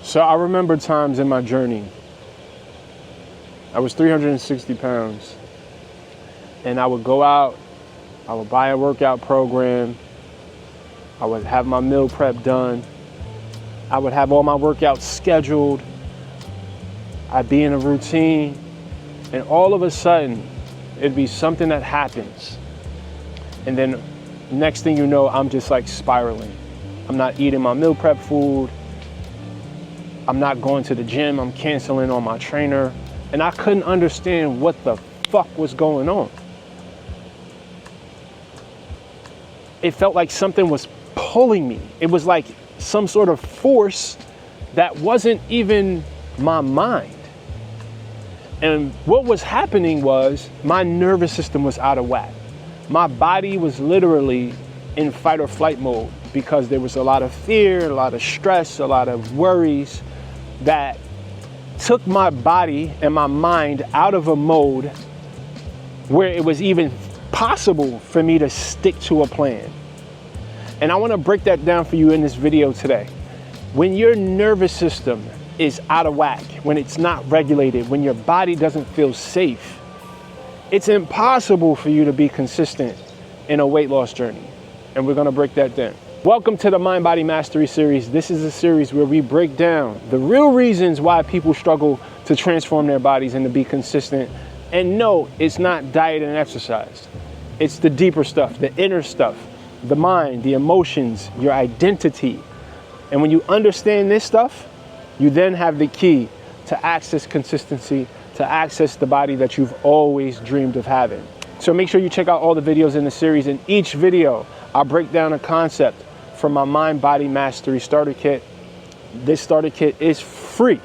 So I remember times in my journey, I was 360 pounds, and I would go out, I would buy a workout program, I would have my meal prep done, I would have all my workouts scheduled, I'd be in a routine, and all of a sudden, it'd be something that happens. And then next thing you know, I'm just like spiraling. I'm not eating my meal prep food. I'm not going to the gym. I'm canceling on my trainer. And I couldn't understand what the fuck was going on. It felt like something was pulling me. It was like some sort of force that wasn't even my mind. And what was happening was my nervous system was out of whack. My body was literally in fight or flight mode because there was a lot of fear, a lot of stress, a lot of worries that took my body and my mind out of a mode where it was even possible for me to stick to a plan. And I want to break that down for you in this video today. When your nervous system is out of whack, when it's not regulated, when your body doesn't feel safe, it's impossible for you to be consistent in a weight loss journey. And we're going to break that down. Welcome to the Mind Body Mastery series. This is a series where we break down the real reasons why people struggle to transform their bodies and to be consistent. And no, it's not diet and exercise. It's the deeper stuff, the inner stuff, the mind, the emotions, your identity. And when you understand this stuff, you then have the key to access consistency, to access the body that you've always dreamed of having. So make sure you check out all the videos in the series. In each video, I'll break down a concept from my Mind Body Mastery starter kit. This starter kit is free.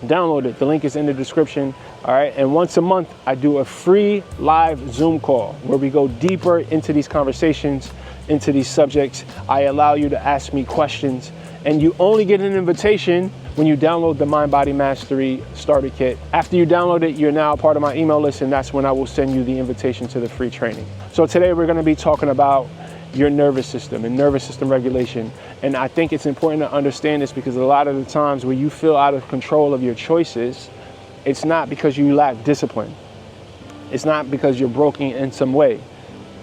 Download it. The link is in the description. All right. And once a month, I do a free live Zoom call where we go deeper into these conversations, into these subjects. I allow you to ask me questions, and you only get an invitation when you download the Mind Body Mastery starter kit. After you download it, you're now a part of my email list, and that's when I will send you the invitation to the free training. So today we're going to be talking about your nervous system and nervous system regulation. And I think it's important to understand this because a lot of the times where you feel out of control of your choices, it's not because you lack discipline. It's not because you're broken in some way.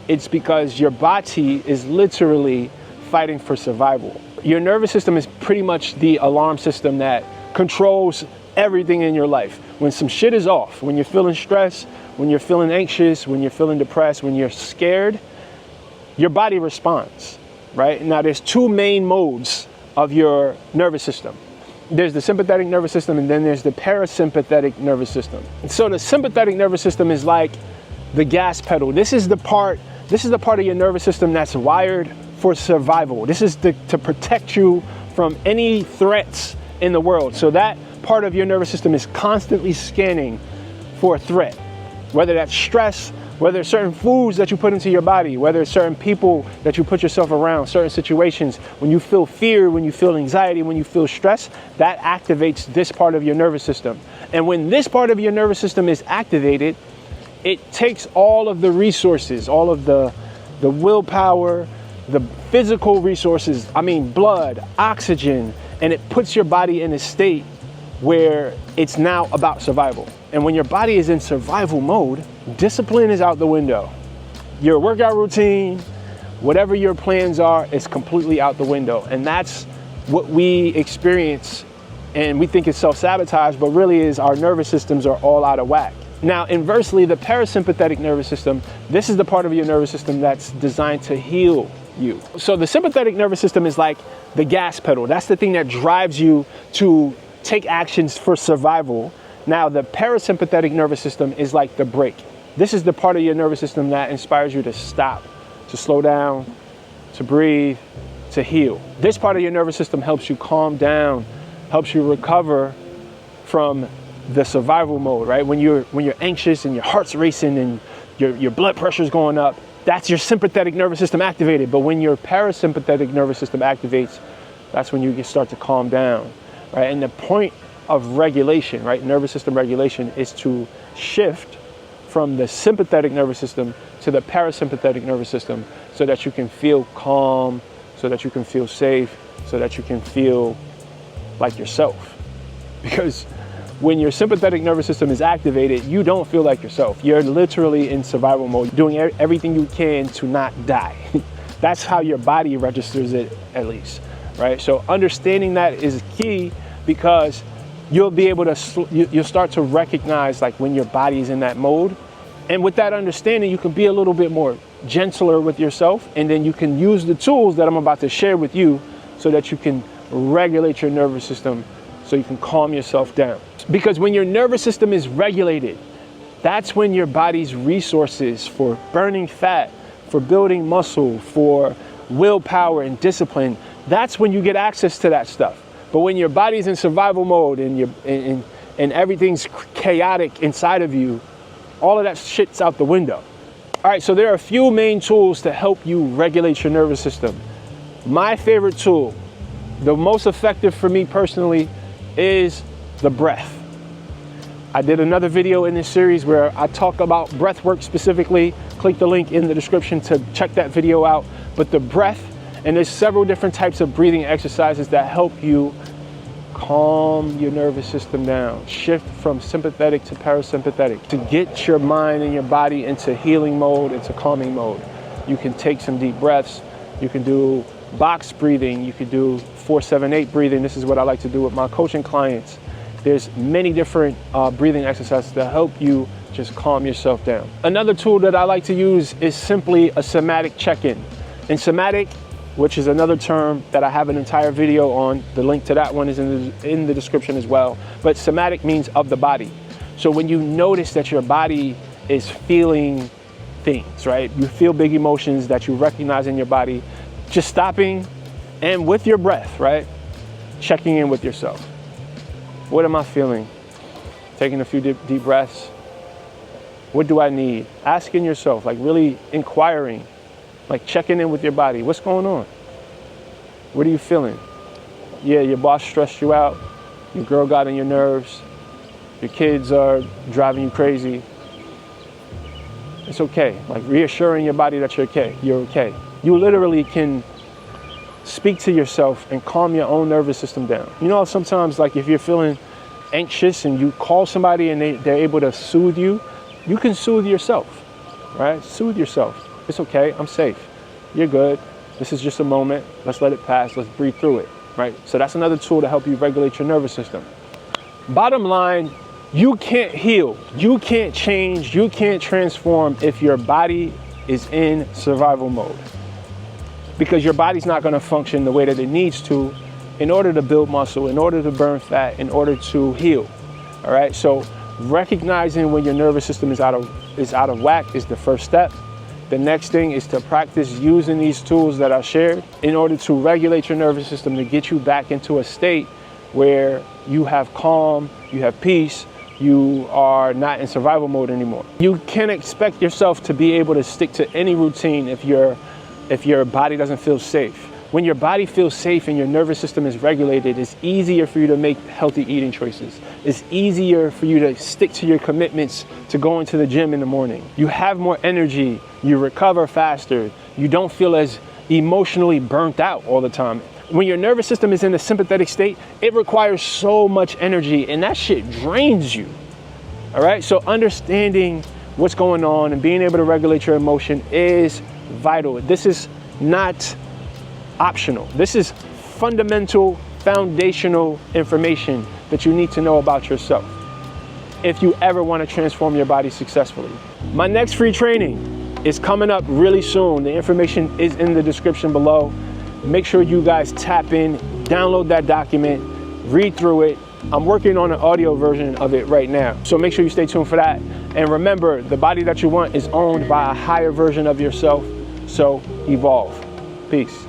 It's because your body is literally fighting for survival. Your nervous system is pretty much the alarm system that controls everything in your life. When some shit is off, when you're feeling stressed, when you're feeling anxious, when you're feeling depressed, when you're scared, your body responds, right? Now, there's two main modes of your nervous system. There's the sympathetic nervous system, and then there's the parasympathetic nervous system. So the sympathetic nervous system is like the gas pedal. This is the part of your nervous system that's wired for survival. This is to protect you from any threats in the world. So that part of your nervous system is constantly scanning for a threat, whether that's stress, whether it's certain foods that you put into your body, whether it's certain people that you put yourself around, certain situations. When you feel fear, when you feel anxiety, when you feel stress, that activates this part of your nervous system. And when this part of your nervous system is activated, it takes all of the resources, all of the willpower, the physical resources, blood, oxygen, and it puts your body in a state where it's now about survival. And when your body is in survival mode, discipline is out the window. Your workout routine, whatever your plans are, is completely out the window. And that's what we experience, and we think it's self-sabotage, but really is our nervous systems are all out of whack. Now, inversely, the parasympathetic nervous system, this is the part of your nervous system that's designed to heal you. So the sympathetic nervous system is like the gas pedal. That's the thing that drives you to take actions for survival. Now, the parasympathetic nervous system is like the brake. This is the part of your nervous system that inspires you to stop, to slow down, to breathe, to heal. This part of your nervous system helps you calm down, helps you recover from the survival mode, right? When you're anxious and your heart's racing and your blood pressure's going up, that's your sympathetic nervous system activated. But when your parasympathetic nervous system activates, that's when you can start to calm down, right? And the point of regulation, right, nervous system regulation, is to shift from the sympathetic nervous system to the parasympathetic nervous system so that you can feel calm, so that you can feel safe, so that you can feel like yourself. because when your sympathetic nervous system is activated, you don't feel like yourself. You're literally in survival mode, doing everything you can to not die. That's how your body registers it, at least, right? So understanding that is key, because you'll be able to, you'll start to recognize like when your body is in that mode. And with that understanding, you can be a little bit more gentler with yourself, and then you can use the tools that I'm about to share with you so that you can regulate your nervous system, so you can calm yourself down. Because when your nervous system is regulated, that's when your body's resources for burning fat, for building muscle, for willpower and discipline, that's when you get access to that stuff. But when your body's in survival mode and everything's chaotic inside of you, all of that shit's out the window. All right, so there are a few main tools to help you regulate your nervous system. My favorite tool, the most effective for me personally, is the breath. I did another video in this series where I talk about breath work specifically. Click the link in the description to check that video out. But the breath, and there's several different types of breathing exercises that help you calm your nervous system down, shift from sympathetic to parasympathetic, to get your mind and your body into healing mode, into calming mode. You can take some deep breaths. You can do box breathing. You could do 4-7-8 breathing. This is what I like to do with my coaching clients. There's many different breathing exercises that help you just calm yourself down. Another tool that I like to use is simply a Sematic CheckIn. And Sematic, which is another term that I have an entire video on, the link to that one is in the description as well. But Sematic means of the body. So when you notice that your body is feeling things, right? You feel big emotions that you recognize in your body, just stopping and with your breath, right? Checking in with yourself. What am I feeling? Taking a few deep breaths. What do I need? Asking yourself, like really inquiring, like checking in with your body. What's going on? What are you feeling? Yeah, your boss stressed you out. Your girl got on your nerves. Your kids are driving you crazy. It's okay. Like reassuring your body that you're okay. You're okay. You literally can speak to yourself and calm your own nervous system down. You know, sometimes like if you're feeling anxious and you call somebody and they're able to soothe you, you can soothe yourself, right? Soothe yourself. It's okay, I'm safe. You're good. This is just a moment. Let's let it pass. Let's breathe through it, right? So that's another tool to help you regulate your nervous system. Bottom line, you can't heal, you can't change, you can't transform if your body is in survival mode. Because your body's not gonna function the way that it needs to in order to build muscle, in order to burn fat, in order to heal, all right? So recognizing when your nervous system is out of whack is the first step. The next thing is to practice using these tools that I shared in order to regulate your nervous system, to get you back into a state where you have calm, you have peace, you are not in survival mode anymore. You can't expect yourself to be able to stick to any routine if your body doesn't feel safe. When your body feels safe and your nervous system is regulated, it's easier for you to make healthy eating choices. It's easier for you to stick to your commitments to going to the gym in the morning. You have more energy, you recover faster, you don't feel as emotionally burnt out all the time. When your nervous system is in a sympathetic state, it requires so much energy and that shit drains you, all right? So understanding what's going on and being able to regulate your emotion is vital. This is not optional. This is fundamental, foundational information that you need to know about yourself if you ever want to transform your body successfully. My next free training is coming up really soon. The information is in the description below. Make sure you guys tap in, download that document, read through it. I'm working on an audio version of it right now. So make sure you stay tuned for that. And remember, the body that you want is owned by a higher version of yourself. So evolve. Peace.